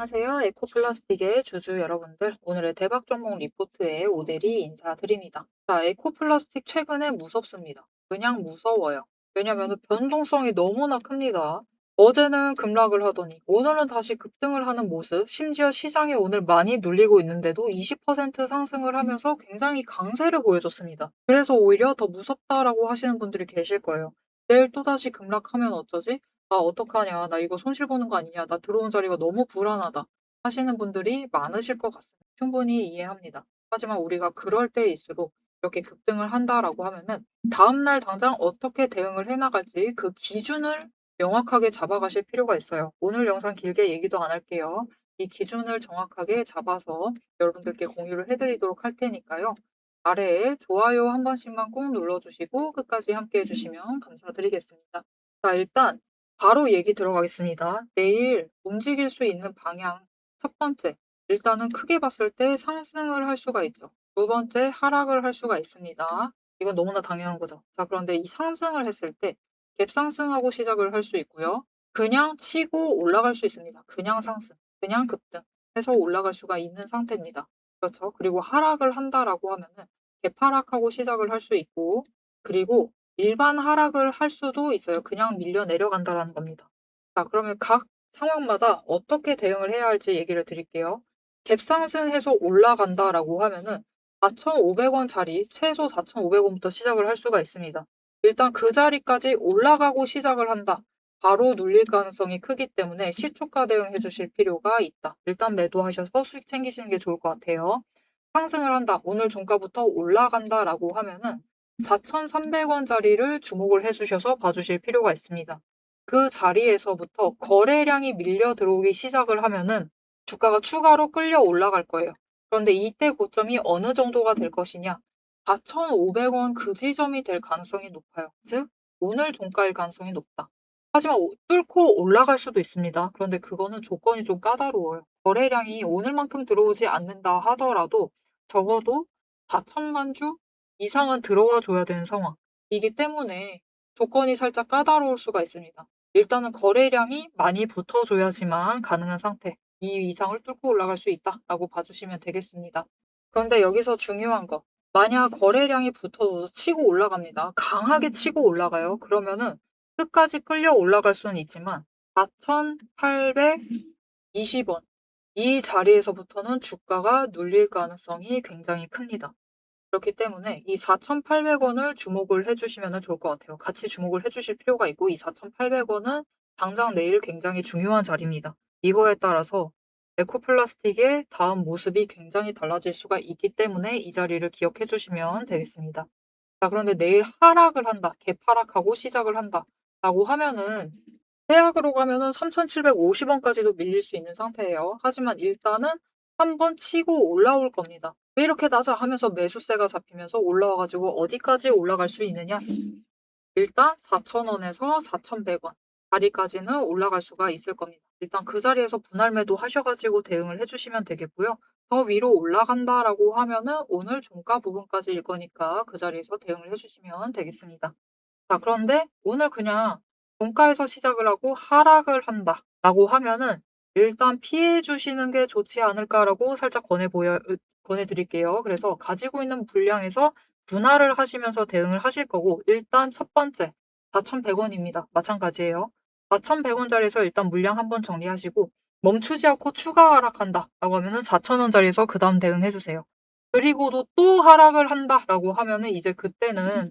안녕하세요. 에코플라스틱의 주주 여러분들. 오늘의 대박 종목 리포트에 오대리 인사드립니다. 자, 에코플라스틱 최근에 무섭습니다. 그냥 무서워요. 왜냐면 변동성이 너무나 큽니다. 어제는 급락을 하더니 오늘은 다시 급등을 하는 모습, 심지어 시장이 오늘 많이 눌리고 있는데도 20% 상승을 하면서 굉장히 강세를 보여줬습니다. 그래서 오히려 더 무섭다라고 하시는 분들이 계실 거예요. 내일 또다시 급락하면 어쩌지? "아 어떡하냐. 나 이거 손실 보는 거 아니냐. 나 들어온 자리가 너무 불안하다." 하시는 분들이 많으실 것 같습니다. 충분히 이해합니다. 하지만 우리가 그럴 때일수록 이렇게 급등을 한다라고 하면은 다음날 당장 어떻게 대응을 해 나갈지 그 기준을 명확하게 잡아가실 필요가 있어요. 오늘 영상 길게 얘기도 안 할게요. 이 기준을 정확하게 잡아서 여러분들께 공유를 해 드리도록 할 테니까요. 아래에 좋아요 한 번씩만 꾹 눌러 주시고 끝까지 함께 해 주시면 감사드리겠습니다. 자, 일단 바로 얘기 들어가겠습니다. 내일 움직일 수 있는 방향. 첫 번째, 일단은 크게 봤을 때 상승을 할 수가 있죠. 두 번째, 하락을 할 수가 있습니다. 이건 너무나 당연한 거죠. 자, 그런데 이 상승을 했을 때 갭상승하고 시작을 할 수 있고요. 그냥 치고 올라갈 수 있습니다. 그냥 상승, 그냥 급등 해서 올라갈 수가 있는 상태입니다. 그렇죠. 그리고 하락을 한다라고 하면은 갭하락하고 시작을 할 수 있고, 그리고 일반 하락을 할 수도 있어요. 그냥 밀려 내려간다라는 겁니다. 자, 그러면 각 상황마다 어떻게 대응을 해야 할지 얘기를 드릴게요. 갭상승해서 올라간다라고 하면은 4,500원 자리, 최소 4,500원부터 시작을 할 수가 있습니다. 일단 그 자리까지 올라가고 시작을 한다. 바로 눌릴 가능성이 크기 때문에 시초가 대응해 주실 필요가 있다. 일단 매도하셔서 수익 챙기시는 게 좋을 것 같아요. 상승을 한다. 오늘 종가부터 올라간다라고 하면은 4,300원 자리를 주목을 해 주셔서 봐 주실 필요가 있습니다. 그 자리에서부터 거래량이 밀려 들어오기 시작을 하면은 주가가 추가로 끌려 올라갈 거예요. 그런데 이때 고점이 어느 정도가 될 것이냐? 4,500원 그 지점이 될 가능성이 높아요. 즉 오늘 종가일 가능성이 높다. 하지만 뚫고 올라갈 수도 있습니다. 그런데 그거는 조건이 좀 까다로워요. 거래량이 오늘만큼 들어오지 않는다 하더라도 적어도 4천만 주 이상은 들어와 줘야 되는 상황이기 때문에 조건이 살짝 까다로울 수가 있습니다. 일단은 거래량이 많이 붙어줘야지만 가능한 상태. 이 이상을 뚫고 올라갈 수 있다라고 봐주시면 되겠습니다. 그런데 여기서 중요한 거. 만약 거래량이 붙어서 치고 올라갑니다. 강하게 치고 올라가요. 그러면은 끝까지 끌려 올라갈 수는 있지만 4,820원 이 자리에서부터는 주가가 눌릴 가능성이 굉장히 큽니다. 그렇기 때문에 이 4,800원을 주목을 해 주시면 좋을 것 같아요. 같이 주목을 해 주실 필요가 있고 이 4,800원은 당장 내일 굉장히 중요한 자리입니다. 이거에 따라서 에코플라스틱의 다음 모습이 굉장히 달라질 수가 있기 때문에 이 자리를 기억해 주시면 되겠습니다. 자, 그런데 내일 하락을 한다. 개파락하고 시작을 한다라고 하면은 하락으로 가면은 3,750원까지도 밀릴 수 있는 상태예요. 하지만 일단은 한 번 치고 올라올 겁니다. '왜 이렇게 낮아?' 하면서 매수세가 잡히면서 올라와 가지고 어디까지 올라갈 수 있느냐? 일단 4,000원에서 4,100원 자리까지는 올라갈 수가 있을 겁니다. 일단 그 자리에서 분할 매도 하셔 가지고 대응을 해 주시면 되겠고요. 더 위로 올라간다라고 하면은 오늘 종가 부분까지일 거니까 그 자리에서 대응을 해 주시면 되겠습니다. 자, 그런데 오늘 그냥 종가에서 시작을 하고 하락을 한다라고 하면은 일단 피해 주시는 게 좋지 않을까라고 살짝 권해 드릴게요. 그래서 가지고 있는 물량에서 분할을 하시면서 대응을 하실 거고, 일단 첫 번째 4,100원입니다. 마찬가지예요. 4,100원 자리에서 일단 물량 한번 정리하시고 멈추지 않고 추가 하락한다라고 하면은 4,000원 자리에서 그다음 대응해 주세요. 그리고도 또 하락을 한다라고 하면은 이제 그때는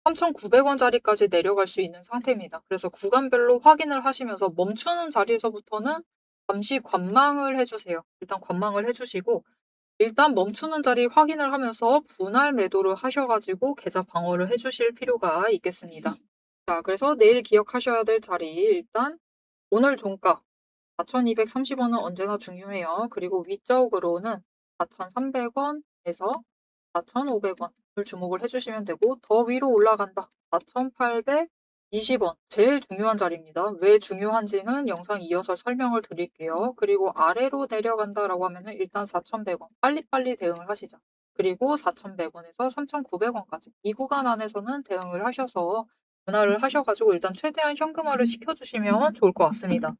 3,900원 자리까지 내려갈 수 있는 상태입니다. 그래서 구간별로 확인을 하시면서 멈추는 자리에서부터는 잠시 관망을 해 주세요. 일단 관망을 해 주시고 일단 멈추는 자리 확인을 하면서 분할 매도를 하셔 가지고 계좌 방어를 해 주실 필요가 있겠습니다. 자, 그래서 내일 기억하셔야 될 자리 일단 오늘 종가 4,230원은 언제나 중요해요. 그리고 위쪽으로는 4,300원에서 4,500원을 주목을 해 주시면 되고 더 위로 올라간다. 4,820원 제일 중요한 자리입니다. 왜 중요한지는 영상 이어서 설명을 드릴게요. 그리고 아래로 내려간다라고 하면은 일단 4,100원 빨리빨리 대응을 하시죠. 그리고 4,100원에서 3,900원까지 이 구간 안에서는 대응을 하셔서 분할을 하셔 가지고 일단 최대한 현금화를 시켜 주시면 좋을 것 같습니다.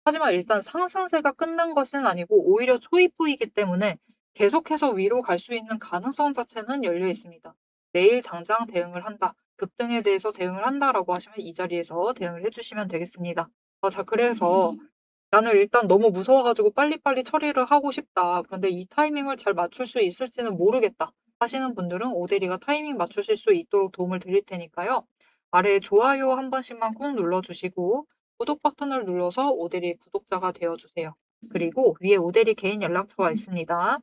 하지만 일단 상승세가 끝난 것은 아니고 오히려 초입부이기 때문에 계속해서 위로 갈 수 있는 가능성 자체는 열려 있습니다. 내일 당장 대응을 한다. 급등에 대해서 대응을 한다라고 하시면 이 자리에서 대응을 해주시면 되겠습니다. 자, 그래서 나는 일단 너무 무서워가지고 빨리빨리 처리를 하고 싶다. 그런데 이 타이밍을 잘 맞출 수 있을지는 모르겠다. 하시는 분들은 오대리가 타이밍 맞추실 수 있도록 도움을 드릴 테니까요. 아래 좋아요 한 번씩만 꾹 눌러주시고 구독 버튼을 눌러서 오대리 구독자가 되어주세요. 그리고 위에 오대리 개인 연락처가 있습니다.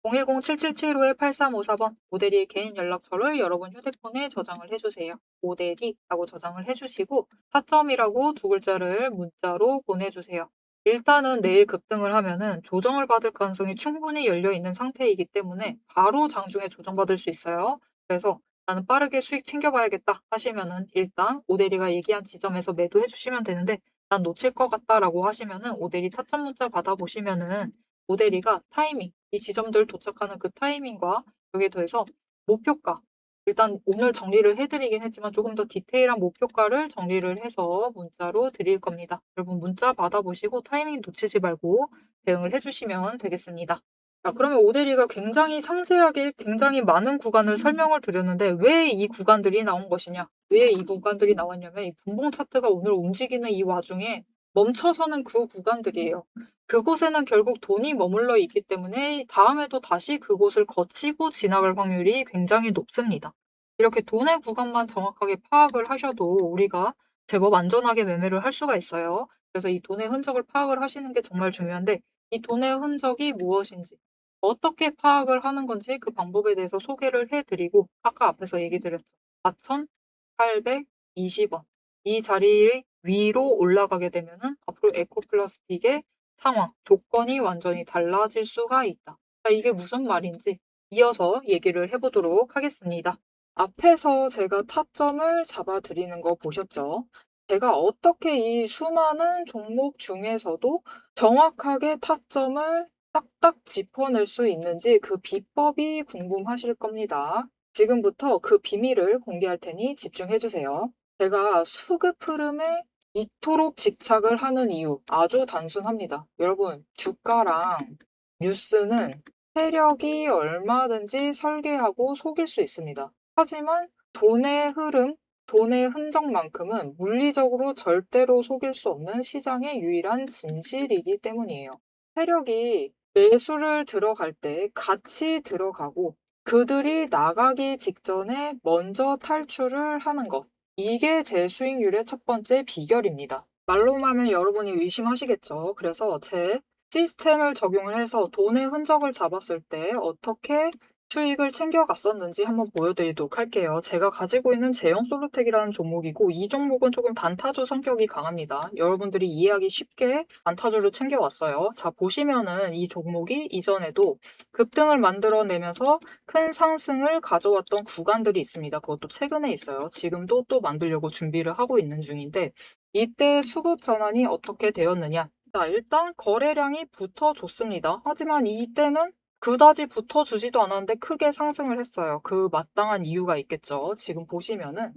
010-7775-8354번 오대리의 개인 연락처를 여러분 휴대폰에 저장을 해주세요. 오대리라고 저장을 해주시고 4점이라고 두 글자를 문자로 보내주세요. 일단은 내일 급등을 하면은 조정을 받을 가능성이 충분히 열려 있는 상태이기 때문에 바로 장중에 조정받을 수 있어요. 그래서 나는 빠르게 수익 챙겨봐야겠다 하시면은 일단 오대리가 얘기한 지점에서 매도해 주시면 되는데 난 놓칠 것 같다라고 하시면은 오대리 타점 문자 받아보시면은 오대리가 타이밍, 이 지점들 도착하는 그 타이밍과 여기에 더해서 목표가, 일단 오늘 정리를 해드리긴 했지만 조금 더 디테일한 목표가를 정리를 해서 문자로 드릴 겁니다. 여러분 문자 받아보시고 타이밍 놓치지 말고 대응을 해주시면 되겠습니다. 자, 그러면 오대리가 굉장히 상세하게 굉장히 많은 구간을 설명을 드렸는데 왜 이 구간들이 나온 것이냐? 왜 이 구간들이 나왔냐면 이 분봉 차트가 오늘 움직이는 이 와중에 멈춰서는 그 구간들이에요. 그곳에는 결국 돈이 머물러 있기 때문에 다음에도 다시 그곳을 거치고 지나갈 확률이 굉장히 높습니다. 이렇게 돈의 구간만 정확하게 파악을 하셔도 우리가 제법 안전하게 매매를 할 수가 있어요. 그래서 이 돈의 흔적을 파악을 하시는 게 정말 중요한데 이 돈의 흔적이 무엇인지 어떻게 파악을 하는 건지 그 방법에 대해서 소개를 해드리고 아까 앞에서 얘기 드렸죠. 4,820원. 이 자리 위로 올라가게 되면은 앞으로 에코플라스틱의 상황, 조건이 완전히 달라질 수가 있다. 자, 이게 무슨 말인지 이어서 얘기를 해보도록 하겠습니다. 앞에서 제가 타점을 잡아드리는 거 보셨죠? 제가 어떻게 이 수많은 종목 중에서도 정확하게 타점을 딱딱 짚어낼 수 있는지 그 비법이 궁금하실 겁니다. 지금부터 그 비밀을 공개할 테니 집중해주세요. 제가 수급 흐름에 이토록 집착을 하는 이유 아주 단순합니다. 여러분, 주가랑 뉴스는 세력이 얼마든지 설계하고 속일 수 있습니다. 하지만 돈의 흐름, 돈의 흔적만큼은 물리적으로 절대로 속일 수 없는 시장의 유일한 진실이기 때문이에요. 세력이 매수를 들어갈 때 같이 들어가고 그들이 나가기 직전에 먼저 탈출을 하는 것. 이게 제 수익률의 첫 번째 비결입니다. 말로만 하면 여러분이 의심하시겠죠. 그래서 제 시스템을 적용을 해서 돈의 흔적을 잡았을 때 어떻게 수익을 챙겨갔었는지 한번 보여드리도록 할게요. 제가 가지고 있는 제형솔루텍이라는 종목이고 이 종목은 조금 단타주 성격이 강합니다. 여러분들이 이해하기 쉽게 단타주를 챙겨왔어요. 자, 보시면은 이 종목이 이전에도 급등을 만들어내면서 큰 상승을 가져왔던 구간들이 있습니다. 그것도 최근에 있어요. 지금도 또 만들려고 준비를 하고 있는 중인데 이때 수급 전환이 어떻게 되었느냐? 자, 일단 거래량이 붙어줬습니다. 하지만 이때는 그다지 붙어주지도 않았는데 크게 상승을 했어요. 그 마땅한 이유가 있겠죠. 지금 보시면은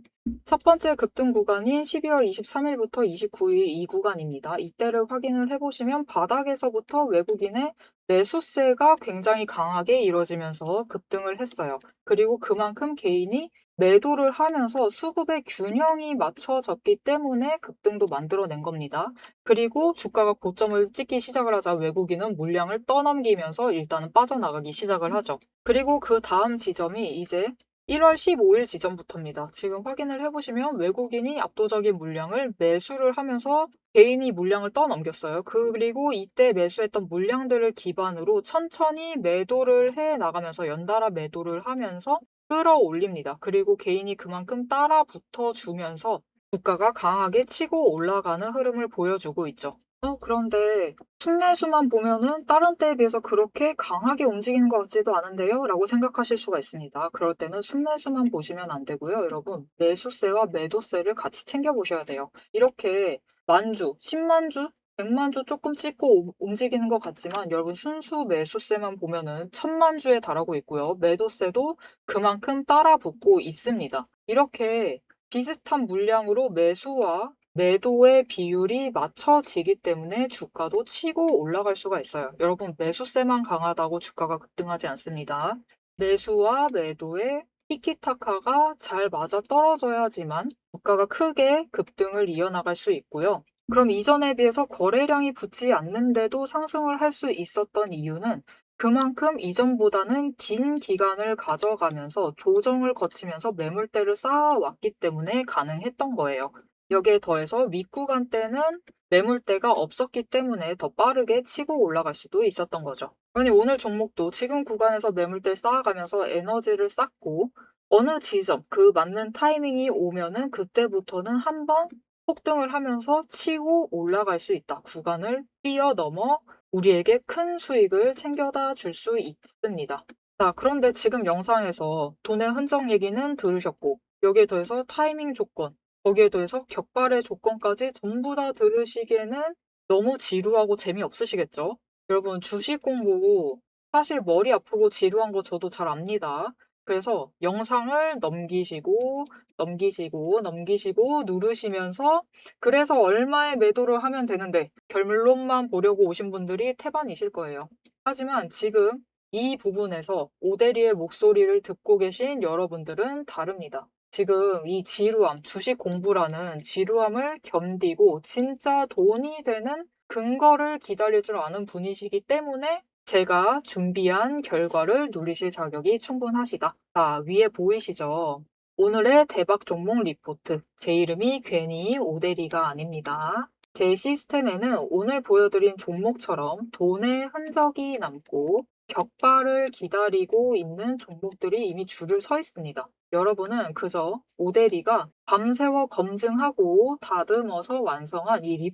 첫 번째 급등 구간인 12월 23일부터 29일 이 구간입니다. 이때를 확인을 해보시면 바닥에서부터 외국인의 매수세가 굉장히 강하게 이루어지면서 급등을 했어요. 그리고 그만큼 개인이 매도를 하면서 수급의 균형이 맞춰졌기 때문에 급등도 만들어낸 겁니다. 그리고 주가가 고점을 찍기 시작을 하자 외국인은 물량을 떠넘기면서 일단은 빠져나가기 시작을 하죠. 그리고 그 다음 지점이 이제 1월 15일 지점부터입니다. 지금 확인을 해보시면 외국인이 압도적인 물량을 매수를 하면서 개인이 물량을 떠넘겼어요. 그리고 이때 매수했던 물량들을 기반으로 천천히 매도를 해 나가면서 연달아 매도를 하면서 끌어올립니다. 그리고 개인이 그만큼 따라 붙어주면서 주가가 강하게 치고 올라가는 흐름을 보여주고 있죠. 그런데 순매수만 보면은 다른 때에 비해서 그렇게 강하게 움직이는 것 같지도 않은데요? 라고 생각하실 수가 있습니다. 그럴 때는 순매수만 보시면 안 되고요. 여러분, 매수세와 매도세를 같이 챙겨보셔야 돼요. 이렇게 만주, 10만주, 100만주 조금 찍고 움직이는 것 같지만 여러분 순수 매수세만 보면은 1000만주에 달하고 있고요. 매도세도 그만큼 따라 붙고 있습니다. 이렇게 비슷한 물량으로 매수와 매도의 비율이 맞춰지기 때문에 주가도 치고 올라갈 수가 있어요. 여러분, 매수세만 강하다고 주가가 급등하지 않습니다. 매수와 매도의 티키타카가 잘 맞아떨어져야지만 주가가 크게 급등을 이어나갈 수 있고요. 그럼 이전에 비해서 거래량이 붙지 않는데도 상승을 할 수 있었던 이유는 그만큼 이전보다는 긴 기간을 가져가면서 조정을 거치면서 매물대를 쌓아왔기 때문에 가능했던 거예요. 여기에 더해서 윗구간 때는 매물대가 없었기 때문에 더 빠르게 치고 올라갈 수도 있었던 거죠. 아니, 오늘 종목도 지금 구간에서 매물대 쌓아가면서 에너지를 쌓고 어느 지점, 그 맞는 타이밍이 오면은 그때부터는 한번 폭등을 하면서 치고 올라갈 수 있다. 구간을 뛰어넘어 우리에게 큰 수익을 챙겨다 줄 수 있습니다. 자, 그런데 지금 영상에서 돈의 흔적 얘기는 들으셨고, 여기에 더해서 타이밍 조건, 거기에 더해서 격발의 조건까지 전부 다 들으시기에는 너무 지루하고 재미없으시겠죠? 여러분, 주식 공부 사실 머리 아프고 지루한 거 저도 잘 압니다. 그래서 영상을 넘기시고 누르시면서 그래서 얼마에 매도를 하면 되는데 결론만 보려고 오신 분들이 태반이실 거예요. 하지만 지금 이 부분에서 오대리의 목소리를 듣고 계신 여러분들은 다릅니다. 지금 이 지루함, 주식 공부라는 지루함을 견디고 진짜 돈이 되는 근거를 기다릴 줄 아는 분이시기 때문에 제가 준비한 결과를 누리실 자격이 충분하시다. 자, 위에 보이시죠? 오늘의 대박 종목 리포트. 제 이름이 괜히 오대리가 아닙니다. 제 시스템에는 오늘 보여드린 종목처럼 돈의 흔적이 남고 격발을 기다리고 있는 종목들이 이미 줄을 서 있습니다. 여러분은 그저 오대리가 밤새워 검증하고 다듬어서 완성한 이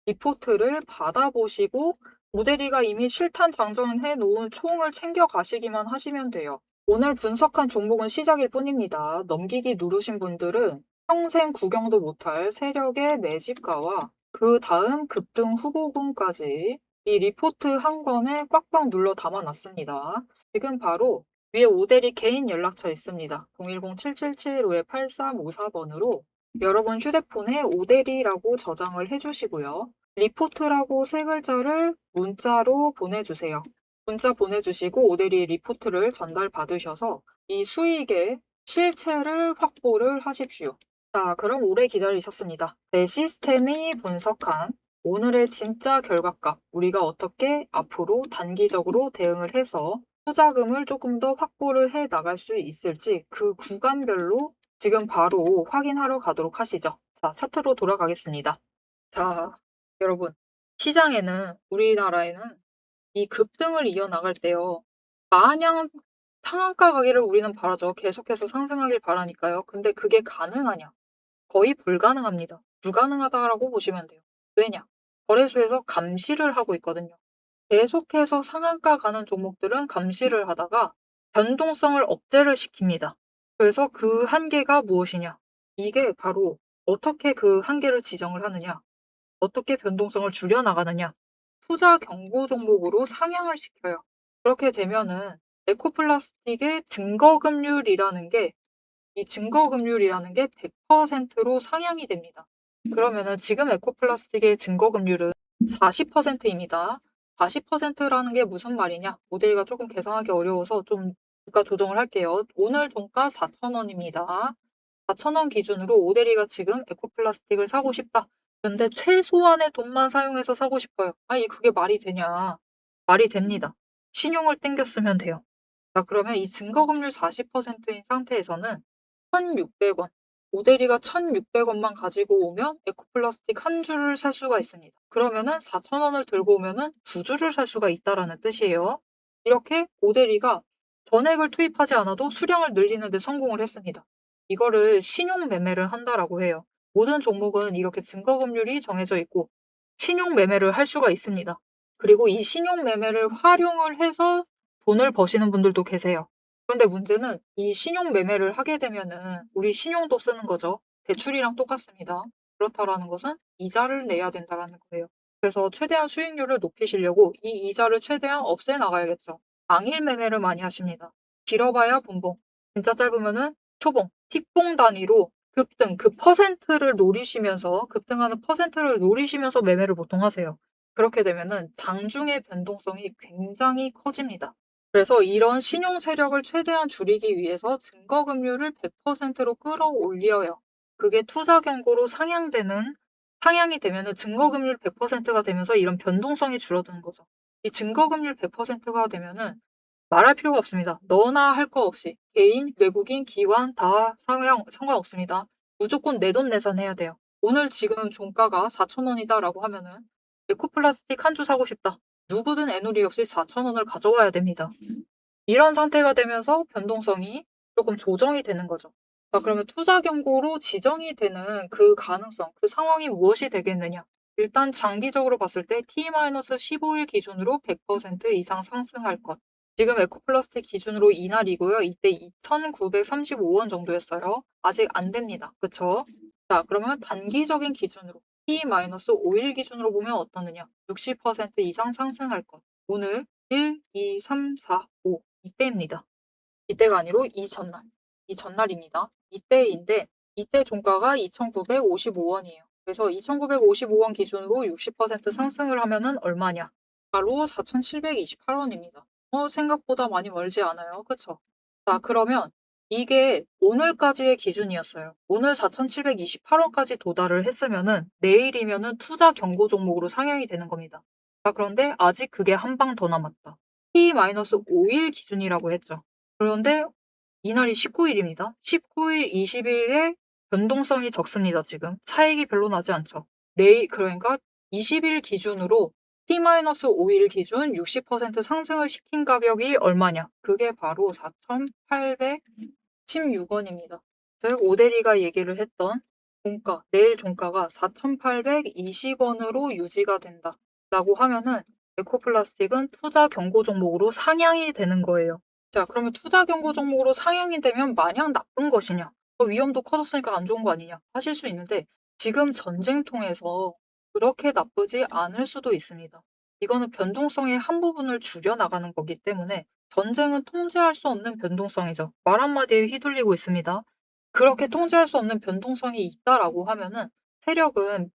리포트를 받아보시고 오대리가 이미 실탄 장전해 놓은 총을 챙겨 가시기만 하시면 돼요. 오늘 분석한 종목은 시작일 뿐입니다. 넘기기 누르신 분들은 평생 구경도 못할 세력의 매집가와 그 다음 급등 후보군까지 이 리포트 한 권에 꽉꽉 눌러 담아놨습니다. 지금 바로 위에 오대리 개인 연락처 있습니다. 010-7775-8354번으로 여러분 휴대폰에 오대리라고 저장을 해주시고요. 리포트라고 세 글자를 문자로 보내주세요. 문자 보내주시고 오대리 리포트를 전달받으셔서 이 수익의 실체를 확보를 하십시오. 자, 그럼 오래 기다리셨습니다. 내 시스템이 분석한 오늘의 진짜 결과값, 우리가 어떻게 앞으로 단기적으로 대응을 해서 투자금을 조금 더 확보를 해 나갈 수 있을지 그 구간별로 지금 바로 확인하러 가도록 하시죠. 자, 차트로 돌아가겠습니다. 자, 여러분, 시장에는, 우리나라에는 이 급등을 이어나갈 때요. 마냥 상한가 가기를 우리는 바라죠. 계속해서 상승하길 바라니까요. 근데 그게 가능하냐? 거의 불가능합니다. 불가능하다라고 보시면 돼요. 왜냐? 거래소에서 감시를 하고 있거든요. 계속해서 상한가 가는 종목들은 감시를 하다가 변동성을 억제를 시킵니다. 그래서 그 한계가 무엇이냐? 이게 바로 어떻게 그 한계를 지정을 하느냐? 어떻게 변동성을 줄여나가느냐? 투자 경고 종목으로 상향을 시켜요. 그렇게 되면은 에코플라스틱의 증거금률이라는 게 이 증거금률이라는 게 100%로 상향이 됩니다. 그러면은 지금 에코플라스틱의 증거금률은 40%입니다. 40%라는 게 무슨 말이냐? 모델가 조금 계산하기 어려워서 좀 주가 조정을 할게요. 오늘 종가 4,000원입니다. 4,000원 기준으로 오대리가 지금 에코플라스틱을 사고 싶다. 근데 최소한의 돈만 사용해서 사고 싶어요. 아니, 그게 말이 되냐? 말이 됩니다. 신용을 땡겼으면 돼요. 자, 그러면 이 증거금률 40%인 상태에서는 1,600원. 오대리가 1,600원만 가지고 오면 에코플라스틱 한 줄을 살 수가 있습니다. 그러면은 4,000원을 들고 오면은 두 줄을 살 수가 있다라는 뜻이에요. 이렇게 오대리가 전액을 투입하지 않아도 수량을 늘리는 데 성공을 했습니다. 이거를 신용 매매를 한다라고 해요. 모든 종목은 이렇게 증거금률이 정해져 있고 신용 매매를 할 수가 있습니다. 그리고 이 신용 매매를 활용을 해서 돈을 버시는 분들도 계세요. 그런데 문제는 이 신용 매매를 하게 되면은 우리 신용도 쓰는 거죠. 대출이랑 똑같습니다. 그렇다라는 것은 이자를 내야 된다라는 거예요. 그래서 최대한 수익률을 높이시려고 이 이자를 최대한 없애 나가야겠죠. 당일 매매를 많이 하십니다. 길어봐야 분봉, 진짜 짧으면은 초봉, 틱봉 단위로 급등, 그 퍼센트를 노리시면서 급등하는 퍼센트를 노리시면서 매매를 보통 하세요. 그렇게 되면은 장중의 변동성이 굉장히 커집니다. 그래서 이런 신용 세력을 최대한 줄이기 위해서 증거금융을 100%로 끌어올려요. 그게 투자 경고로 상향이 되면은 증거금융 100%가 되면서 이런 변동성이 줄어드는 거죠. 이 증거금융 100%가 되면은 말할 필요가 없습니다. 너나 할 거 없이 개인, 외국인, 기관 다 상관없습니다. 무조건 내돈내산해야 돼요. 오늘 지금 종가가 4,000원이다라고 하면은 에코플라스틱 한 주 사고 싶다. 누구든 애누리 없이 4,000원을 가져와야 됩니다. 이런 상태가 되면서 변동성이 조금 조정이 되는 거죠. 자, 그러면 투자 경고로 지정이 되는 그 가능성, 그 상황이 무엇이 되겠느냐? 일단 장기적으로 봤을 때 T-15일 기준으로 100% 이상 상승할 것. 지금 에코플라스틱 기준으로 이날이고요. 이때 2,935원 정도였어요. 아직 안 됩니다. 그쵸? 자, 그러면 단기적인 기준으로 T-5일 기준으로 보면 어떠느냐? 60% 이상 상승할 것. 오늘 1, 2, 3, 4, 5 이때입니다. 이때가 아니고 이전날. 이전날입니다. 이때인데 이때 종가가 2,955원이에요. 그래서 2,955원 기준으로 60% 상승을 하면은 얼마냐? 바로 4,728원입니다. 생각보다 많이 멀지 않아요. 그쵸? 자, 그러면 이게 오늘까지의 기준이었어요. 오늘 4,728원까지 도달을 했으면은 내일이면은 투자 경고 종목으로 상향이 되는 겁니다. 자, 그런데 아직 그게 한 방 더 남았다. T-5일 기준이라고 했죠. 그런데 이날이 19일입니다. 19일, 20일에 변동성이 적습니다, 지금. 차익이 별로 나지 않죠. 내일, 그러니까 20일 기준으로 T-5일 기준 60% 상승을 시킨 가격이 얼마냐? 그게 바로 4,816원입니다. 즉, 오대리가 얘기를 했던 종가, 내일 종가가 4,820원으로 유지가 된다. 라고 하면은 에코플라스틱은 투자 경고 종목으로 상향이 되는 거예요. 자, 그러면 투자 경고 종목으로 상향이 되면 마냥 나쁜 것이냐? 위험도 커졌으니까 안 좋은 거 아니냐? 하실 수 있는데 지금 전쟁통에서 그렇게 나쁘지 않을 수도 있습니다. 이거는 변동성의 한 부분을 줄여나가는 거기 때문에 전쟁은 통제할 수 없는 변동성이죠. 말 한마디에 휘둘리고 있습니다. 그렇게 통제할 수 없는 변동성이 있다라고 하면은 세력은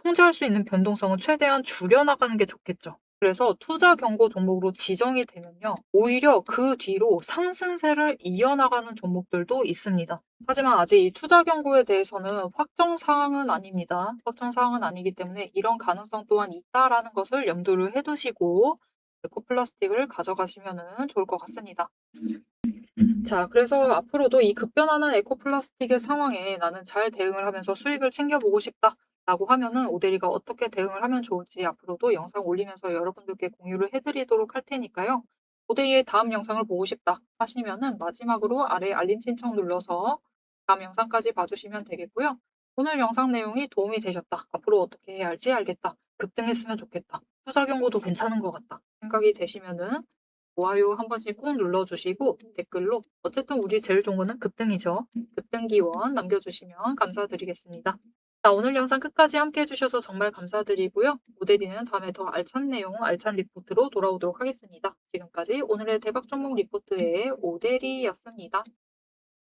통제할 수 있는 변동성은 최대한 줄여나가는 게 좋겠죠. 그래서 투자 경고 종목으로 지정이 되면요. 오히려 그 뒤로 상승세를 이어나가는 종목들도 있습니다. 하지만 아직 이 투자 경고에 대해서는 확정 사항은 아닙니다. 확정 사항은 아니기 때문에 이런 가능성 또한 있다라는 것을 염두를 해두시고 에코플라스틱을 가져가시면 좋을 것 같습니다. 자, 그래서 앞으로도 이 급변하는 에코플라스틱의 상황에 나는 잘 대응을 하면서 수익을 챙겨보고 싶다. 라고 하면은 오대리가 어떻게 대응을 하면 좋을지 앞으로도 영상 올리면서 여러분들께 공유를 해드리도록 할 테니까요. 오대리의 다음 영상을 보고 싶다 하시면은 마지막으로 아래 알림 신청 눌러서 다음 영상까지 봐주시면 되겠고요. 오늘 영상 내용이 도움이 되셨다. 앞으로 어떻게 해야 할지 알겠다. 급등했으면 좋겠다. 투자 경고도 괜찮은 것 같다. 생각이 되시면은 좋아요 한 번씩 꾹 눌러주시고 댓글로 어쨌든 우리 제일 좋은 거는 급등이죠. 급등 기원 남겨주시면 감사드리겠습니다. 자, 오늘 영상 끝까지 함께 해주셔서 정말 감사드리고요. 모델이는 다음에 더 알찬 내용, 알찬 리포트로 돌아오도록 하겠습니다. 지금까지 오늘의 대박 종목 리포트의 오대리였습니다.